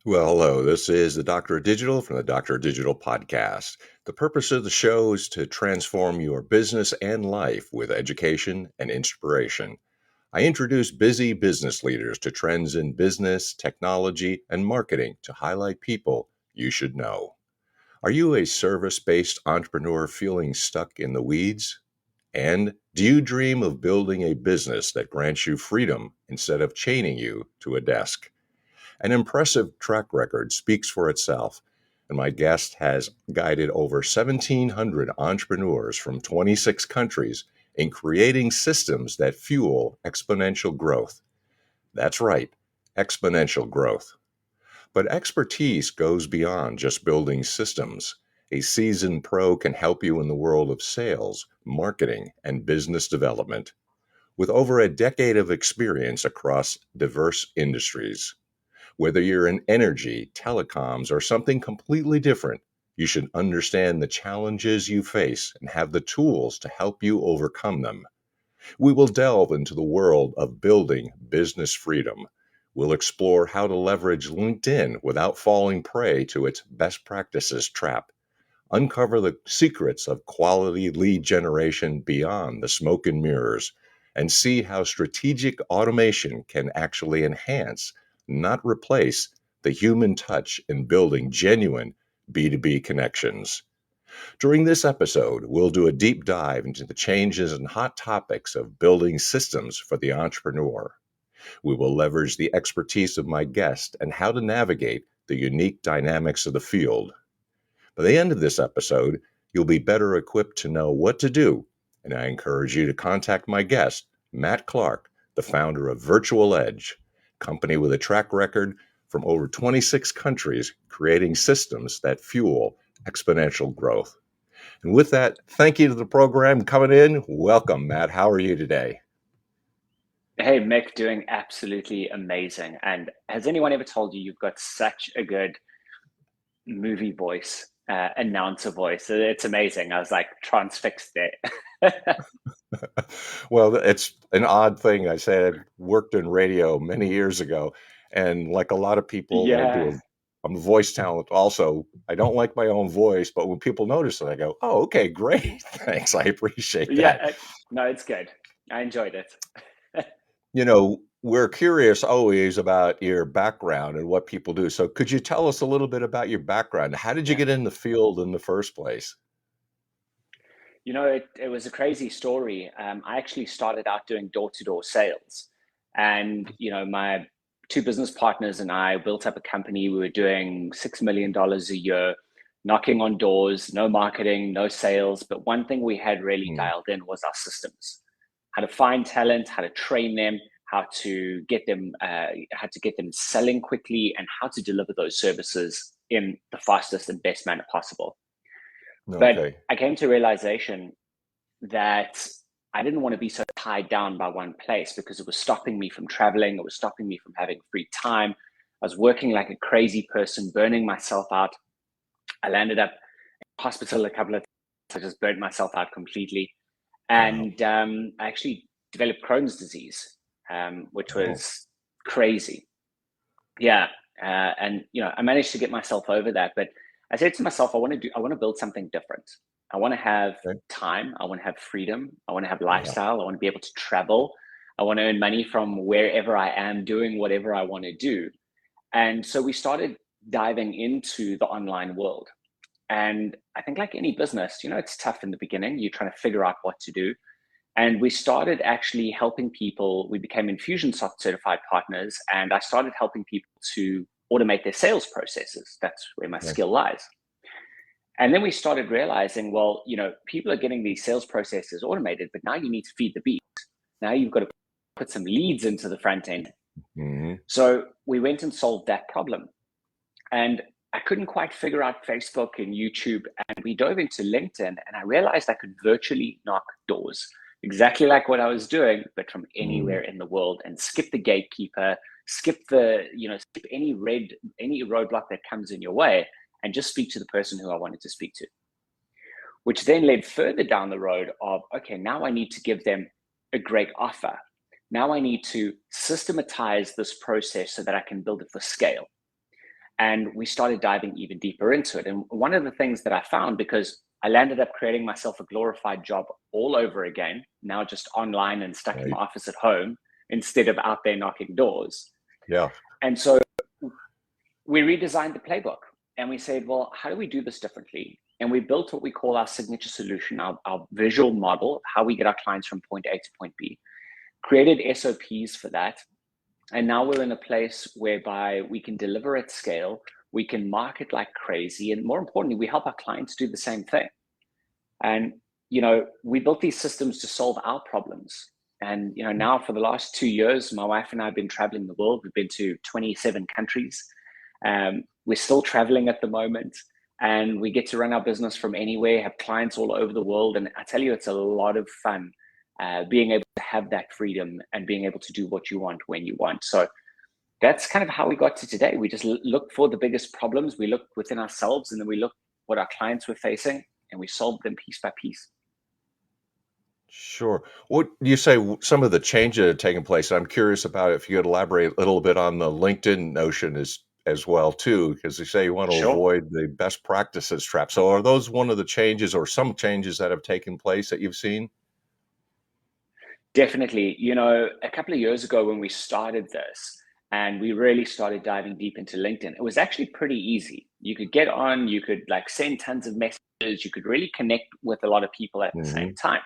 Well, hello. This is the Doctor of Digital from the Doctor of Digital podcast. The purpose of the show is to transform your business and life with education and inspiration. I introduce busy business leaders to trends in business, technology, and marketing to highlight people you should know. Are you a service based entrepreneur feeling stuck in the weeds? And do you dream of building a business that grants you freedom instead of chaining you to a desk? An impressive track record speaks for itself, and my guest has guided over 1,700 entrepreneurs from 26 countries in creating systems that fuel exponential growth. That's right, exponential growth. But expertise goes beyond just building systems. A seasoned pro can help you in the world of sales, marketing, and business development. With over a decade of experience across diverse industries, whether you're in energy, telecoms, or something completely different, you should understand the challenges you face and have the tools to help you overcome them. We will delve into the world of building business freedom. We'll explore how to leverage LinkedIn without falling prey to its best practices trap. Uncover the secrets of quality lead generation beyond the smoke and mirrors, and see how strategic automation can actually enhance, not replace, the human touch in building genuine B2B connections. During this episode, we'll do a deep dive into the changes and hot topics of building systems for the entrepreneur. We will leverage the expertise of my guest and how to navigate the unique dynamics of the field. By the end of this episode, you'll be better equipped to know what to do, and I encourage you to contact my guest, Matt Clark, the founder of Virtual Edge, a company with a track record from over 26 countries creating systems that fuel exponential growth. And with that, thank you to the program coming in. Welcome, Matt. How are you today? Hey, Mick, doing absolutely amazing. And has anyone ever told you you've got such a good movie voice, announcer voice? It's amazing. I was like transfixed there. Well, it's an odd thing. I said I worked in radio many years ago, and like a lot of people, Yeah, I'm a voice talent also. I don't like my own voice, but when people notice it, I go, "Oh, okay, great, thanks. I appreciate yeah. that." No, it's good. I enjoyed it. We're curious always about your background and what people do. So, could you tell us a little bit about your background? How did you Yeah. get in the field in the first place? It was a crazy story. I actually started out doing door-to-door sales. And, my two business partners and I built up a company. We were doing $6 million a year, knocking on doors, no marketing, no sales. But one thing we had really Hmm. dialed in was our systems, how to find talent, how to train them, how to get them selling quickly, and how to deliver those services in the fastest and best manner possible. But Okay. I came to a realization that I didn't want to be so tied down by one place because it was stopping me from traveling. It was stopping me from having free time. I was working like a crazy person, burning myself out. I landed up in hospital a couple of times. I just burnt myself out completely. Wow. And I actually developed Crohn's disease, which Oh, was crazy. Yeah. I managed to get myself over that. But I said to myself, I want to build something different. I want to have okay. time. I want to have freedom. I want to have Yeah. lifestyle. I want to be able to travel. I want to earn money from wherever I am doing whatever I want to do. And so we started diving into the online world. And I think, like any business, it's tough in the beginning. You're trying to figure out what to do. And we started actually helping people. We became Infusionsoft certified partners, and I started helping people to automate their sales processes. That's where my Okay. skill lies. And then we started realizing, well, people are getting these sales processes automated, but now you need to feed the beast. Now you've got to put some leads into the front end. Hmm. So we went and solved that problem. And I couldn't quite figure out Facebook and YouTube. And we dove into LinkedIn, and I realized I could virtually knock doors, exactly like what I was doing, but from Mm. anywhere in the world, and skip the gatekeeper, skip any roadblock that comes in your way, and just speak to the person who I wanted to speak to. Which then led further down the road of, okay, now I need to give them a great offer. Now I need to systematize this process so that I can build it for scale. And we started diving even deeper into it. And one of the things that I found, because I landed up creating myself a glorified job all over again, now just online and stuck in my Right. office at home instead of out there knocking doors. Yeah. And so we redesigned the playbook and we said, well, how do we do this differently? And we built what we call our signature solution, our visual model, how we get our clients from point A to point B, created SOPs for that. And now we're in a place whereby we can deliver at scale, we can market like crazy, and more importantly, we help our clients do the same thing. And, we built these systems to solve our problems. And, now for the last 2 years, my wife and I have been traveling the world. We've been to 27 countries. We're still traveling at the moment, and we get to run our business from anywhere, have clients all over the world. And I tell you, it's a lot of fun being able to have that freedom and being able to do what you want when you want. So that's kind of how we got to today. We just look for the biggest problems. We look within ourselves, and then we look what our clients were facing, and we solve them piece by piece. Sure. What do you say some of the changes that have taken place? I'm curious about if you could elaborate a little bit on the LinkedIn notion as well too, because you say you want to Sure. avoid the best practices trap. So are those one of the changes or some changes that have taken place that you've seen? Definitely. A couple of years ago when we started this and we really started diving deep into LinkedIn, it was actually pretty easy. You could get on, you could like send tons of messages, you could really connect with a lot of people at the same Hmm. time.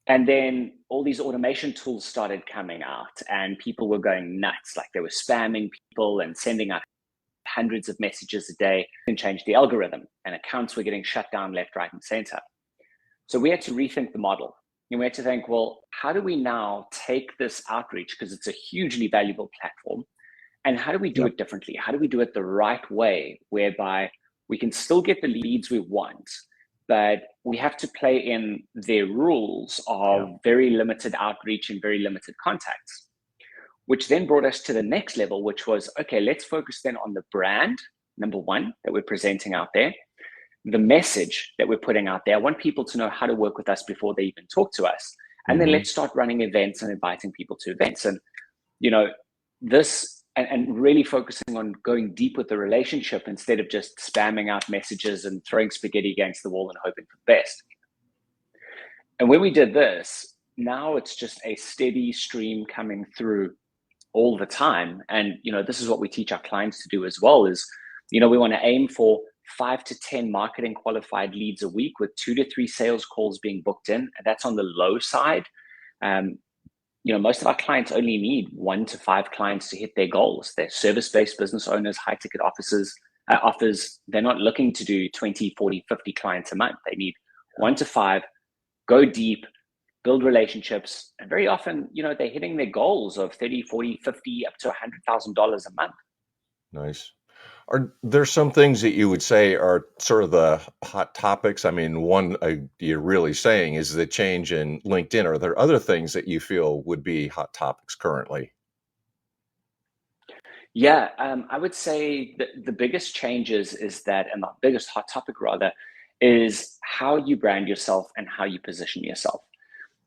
And then all these automation tools started coming out and people were going nuts. Like they were spamming people and sending out hundreds of messages a day and changed the algorithm, and accounts were getting shut down left, right, and center. So we had to rethink the model. And we had to think, well, how do we now take this outreach, because it's a hugely valuable platform, and how do we do Yep. it differently? How do we do it the right way, whereby we can still get the leads we want, but we have to play in their rules Yeah. of very limited outreach and very limited contacts, which then brought us to the next level, which was, okay, let's focus then on the brand, number one, that we're presenting out there, the message that we're putting out there. I want people to know how to work with us before they even talk to us. And then Hmm. let's start running events and inviting people to events. And, this and really focusing on going deep with the relationship instead of just spamming out messages and throwing spaghetti against the wall and hoping for the best. And when we did this, now it's just a steady stream coming through all the time. And, this is what we teach our clients to do as well is, we want to aim for 5 to 10 marketing qualified leads a week with 2 to 3 sales calls being booked in. And that's on the low side. Um, most of our clients only need 1 to 5 clients to hit their goals. They're service-based business owners, high-ticket offers. They're not looking to do 20, 40, 50 clients a month. They need 1 to 5, go deep, build relationships. And very often, they're hitting their goals of 30, 40, 50, up to $100,000 a month. Nice. Are there some things that you would say are sort of the hot topics? I mean, one you're really saying is the change in LinkedIn. Are there other things that you feel would be hot topics currently? Yeah, I would say that the biggest changes is that, and the biggest hot topic rather, is how you brand yourself and how you position yourself.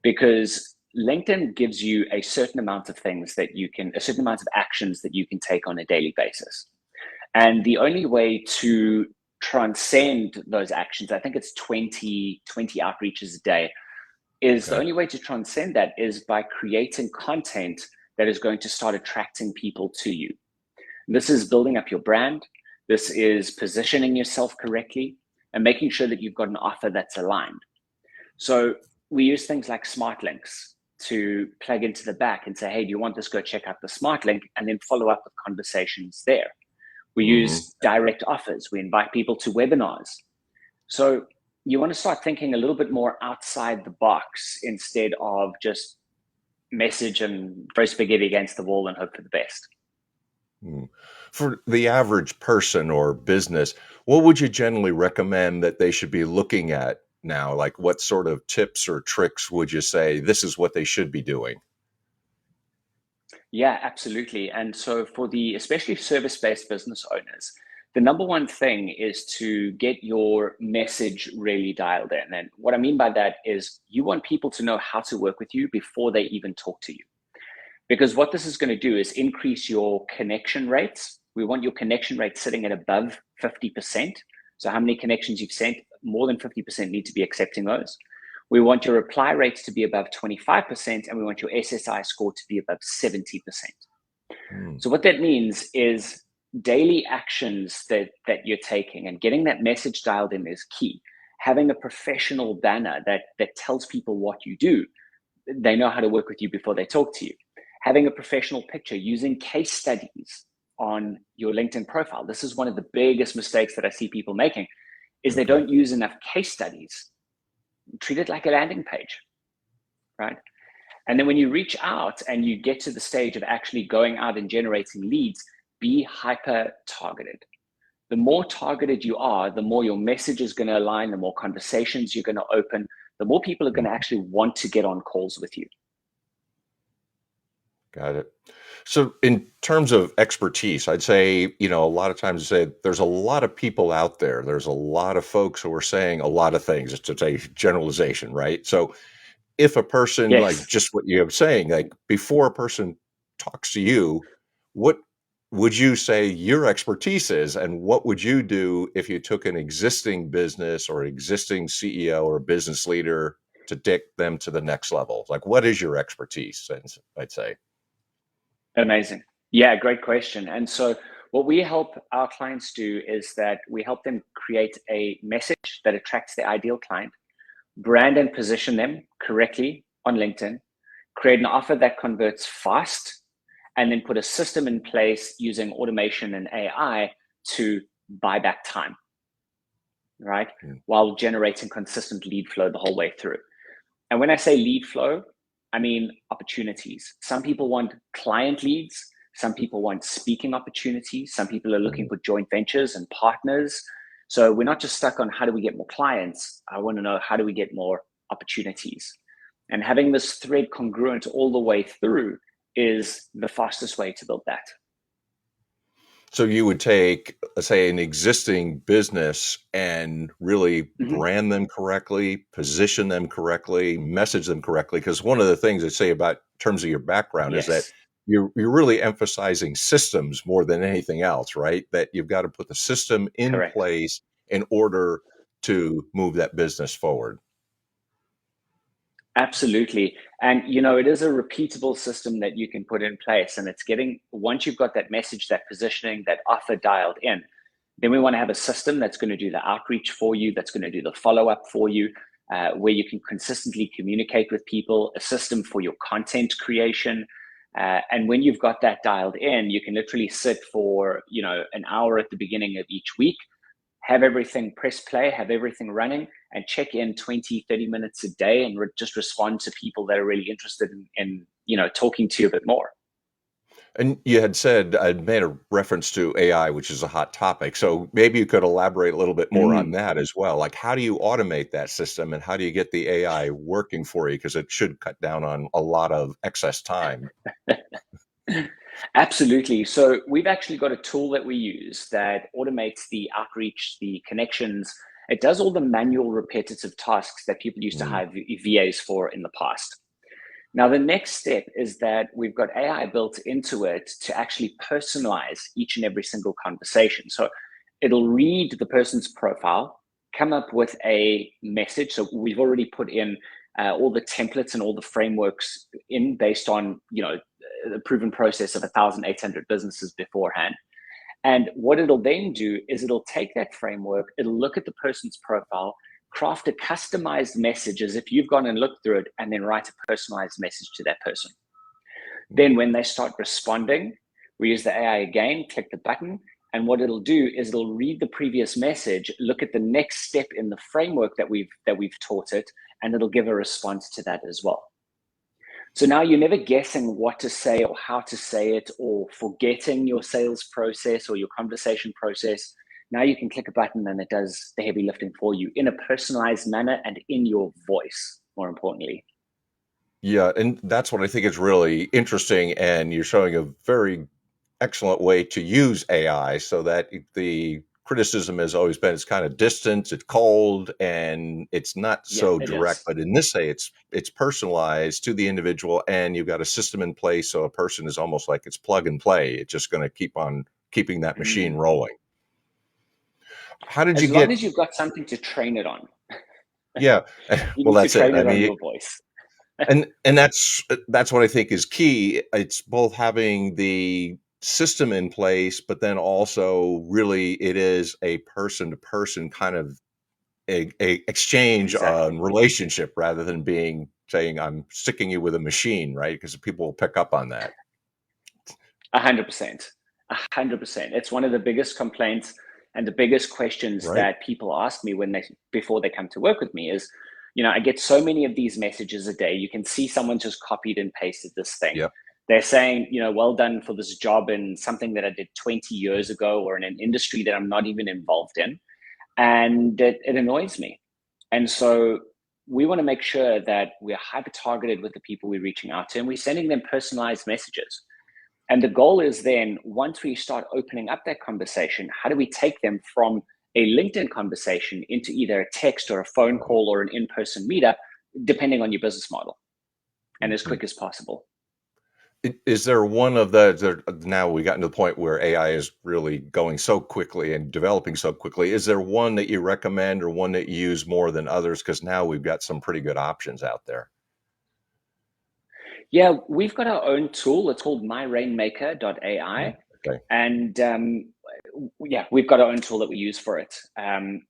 Because LinkedIn gives you a certain amount of a certain amount of actions that you can take on a daily basis. And the only way to transcend those actions, I think it's 20 outreaches a day, is the Okay. only way to transcend that is by creating content that is going to start attracting people to you. This is building up your brand. This is positioning yourself correctly and making sure that you've got an offer that's aligned. So we use things like smart links to plug into the back and say, hey, do you want this? Go check out the smart link, and then follow up with conversations there. We Hmm. use direct offers. We invite people to webinars. So you want to start thinking a little bit more outside the box instead of just message and throw spaghetti against the wall and hope for the best. For the average person or business, what would you generally recommend that they should be looking at now? Like, what sort of tips or tricks would you say this is what they should be doing? Yeah, absolutely. And so for the especially service-based business owners, the number one thing is to get your message really dialed in. And what I mean by that is you want people to know how to work with you before they even talk to you. Because what this is going to do is increase your connection rates. We want your connection rate sitting at above 50%. So how many connections you've sent, more than 50% need to be accepting those. We want your reply rates to be above 25%, and we want your SSI score to be above 70%. So what that means is daily actions that you're taking and getting that message dialed in is key. Having a professional banner that tells people what you do. They know how to work with you before they talk to you. Having a professional picture, using case studies on your LinkedIn profile. This is one of the biggest mistakes that I see people making, is they don't use enough case studies. Treat it like a landing page, right? And then when you reach out and you get to the stage of actually going out and generating leads, be hyper targeted. The more targeted you are, the more your message is going to align, the more conversations you're going to open, the more people are going to actually want to get on calls with you. Got it. So in terms of expertise, I'd say, a lot of times I say there's a lot of people out there. There's a lot of folks who are saying a lot of things. It's a generalization, right? So if a person, like Yes. just what you're saying, like before a person talks to you, what would you say your expertise is, and what would you do if you took an existing business or existing CEO or business leader to take them to the next level? Like, what is your expertise? I'd say. Amazing. Yeah, great question. And so what we help our clients do is that we help them create a message that attracts their ideal client, brand and position them correctly on LinkedIn, create an offer that converts fast, and then put a system in place using automation and AI to buy back time, right? While generating consistent lead flow the whole way through. And when I say lead flow, I mean opportunities. Some people want client leads. Some people want speaking opportunities. Some people are looking for joint ventures and partners. So we're not just stuck on how do we get more clients. I want to know how do we get more opportunities. And having this thread congruent all the way through is the fastest way to build that. So you would take, say, an existing business and really brand them correctly, position them correctly, message them correctly. Because one of the things I say about in terms of your background is that you're really emphasizing systems more than anything else, right? That you've got to put the system in place in order to move that business forward. Absolutely. And, it is a repeatable system that you can put in place. And it's once you've got that message, that positioning, that offer dialed in, then we want to have a system that's going to do the outreach for you, that's going to do the follow-up for you, where you can consistently communicate with people, a system for your content creation. And when you've got that dialed in, you can literally sit for, an hour at the beginning of each week, have everything, press play, have everything running, and check in 20, 30 minutes a day and just respond to people that are really interested in talking to you a bit more. And you had said, I'd made a reference to AI, which is a hot topic. So maybe you could elaborate a little bit more on that as well. Like, how do you automate that system and how do you get the AI working for you? Because it should cut down on a lot of excess time. Absolutely. So we've actually got a tool that we use that automates the outreach, the connections. It does all the manual repetitive tasks that people used to hire VAs for in the past. Now, the next step is that we've got AI built into it to actually personalize each and every single conversation. So it'll read the person's profile, come up with a message. So we've already put in all the templates and all the frameworks in based on, the proven process of 1,800 businesses beforehand. And what it'll then do is it'll take that framework, it'll look at the person's profile, craft a customized message as if you've gone and looked through it, and then write a personalized message to that person. Then when they start responding, we use the AI again, click the button, and what it'll do is it'll read the previous message, look at the next step in the framework that we've taught it, and it'll give a response to that as well. So now you're never guessing what to say or how to say it or forgetting your sales process or your conversation process. Now you can click a button and it does the heavy lifting for you in a personalized manner and in your voice, more importantly. Yeah, and that's what I think is really interesting. And you're showing a very excellent way to use AI so that the criticism has always been it's kind of distant, it's cold, and it's not so direct. But in this way, it's personalized to the individual, and you've got a system in place so a person is almost like it's plug and play. It's just going to keep on keeping that machine Mm. rolling. How did you As long get? as you've got something to train it on, Yeah, you well, need to that's it. train I it on mean, your voice. and that's what I think is key. It's both having the system in place, but then also really it is a person to person kind of a exchange on Exactly. relationship rather than being saying I'm sticking you with a machine, right? Because people will pick up on that. 100%. 100%. It's one of the biggest complaints and the biggest questions Right. that people ask me before they come to work with me is, I get so many of these messages a day. You can see someone just copied and pasted this thing. Yep. They're saying, well done for this job in something that I did 20 years ago or in an industry that I'm not even involved in. And it annoys me. And so we want to make sure that we're hyper targeted with the people we're reaching out to and we're sending them personalized messages. And the goal is then, once we start opening up that conversation, how do we take them from a LinkedIn conversation into either a text or a phone call or an in-person meetup, depending on your business model, and as Mhm. quick as possible? Is there one of the now we gotten to the point where AI is really going so quickly and developing so quickly. Is there one that you recommend or one that you use more than others? Because now we've got some pretty good options out there. Yeah, we've got our own tool. It's called myrainmaker.ai. Okay. And yeah, we've got our own tool that we use for it. And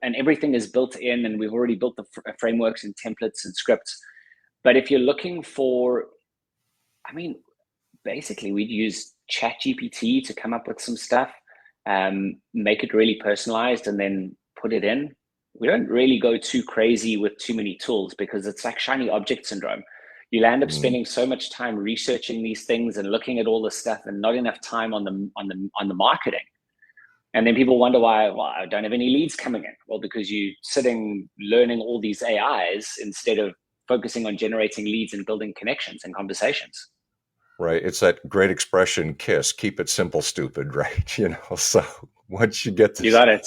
everything is built in, and we've already built the frameworks and templates and scripts. But if you're looking for, I mean, basically we'd use ChatGPT to come up with some stuff, make it really personalized, and then put it in. We don't really go too crazy with too many tools because it's like shiny object syndrome. You'll end up Mhm. spending so much time researching these things and looking at all this stuff, and not enough time on the marketing. And then people wonder why, well, I don't have any leads coming in. Well, because you're sitting learning all these AIs instead of focusing on generating leads and building connections and conversations. Right. It's that great expression, KISS, keep it simple, stupid, right? So once you get You this got it.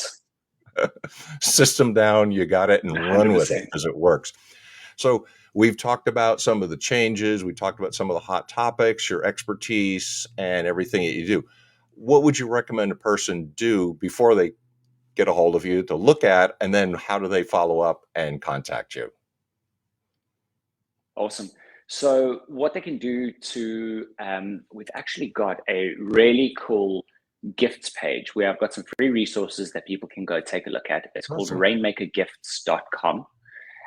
system down, you got it and run with it 100%. because it works. So we've talked about some of the changes. We talked about some of the hot topics, your expertise, and everything that you do. What would you recommend a person do before they get a hold of you to look at, and then how do they follow up and contact you? Awesome. So what they can do we've actually got a really cool gifts page where I've got some free resources that people can go take a look at. It's called Awesome. rainmakergifts.com.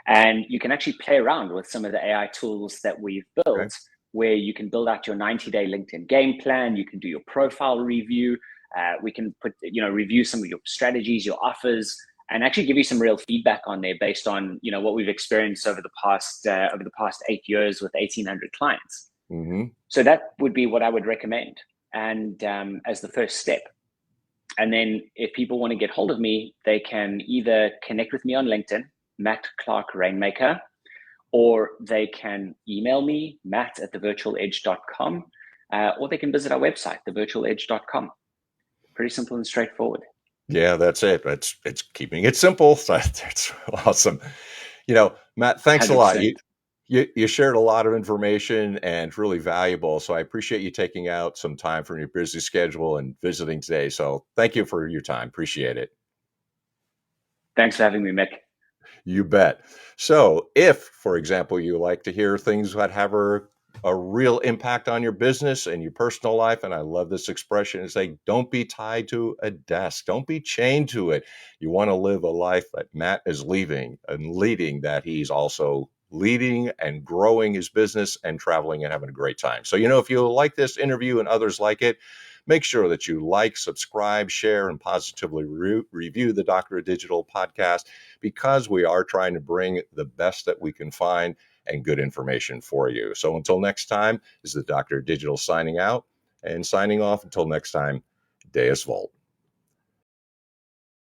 And you can actually play around with some of the AI tools that we've Okay. built, where you can build out your 90-day LinkedIn game plan. You can do your profile review. We can review some of your strategies, your offers, and actually give you some real feedback on there based on what we've experienced over the past 8 years with 1,800 clients. Hmm. So that would be what I would recommend, and as the first step. And then if people want to get hold of me, they can either connect with me on LinkedIn, Matt Clark Rainmaker, or they can email me, matt@thevirtualedge.com, or they can visit our website, thevirtualedge.com. Pretty simple and straightforward. Yeah, that's it. It's keeping it simple. So that's awesome. Matt, thanks a lot. 100%. You shared a lot of information and it's really valuable. So I appreciate you taking out some time from your busy schedule and visiting today. So thank you for your time. Appreciate it. Thanks for having me, Mick. You bet. So, if, for example, you like to hear things that have a real impact on your business and your personal life, and I love this expression, it's like, don't be tied to a desk, don't be chained to it. You want to live a life that Matt is leaving and leading, that he's also leading and growing his business and traveling and having a great time. So, if you like this interview and others like it, make sure that you like, subscribe, share, and positively review the Doctor of Digital podcast because we are trying to bring the best that we can find and good information for you. So until next time, this is the Doctor of Digital signing out and signing off. Until next time, Deus Volt.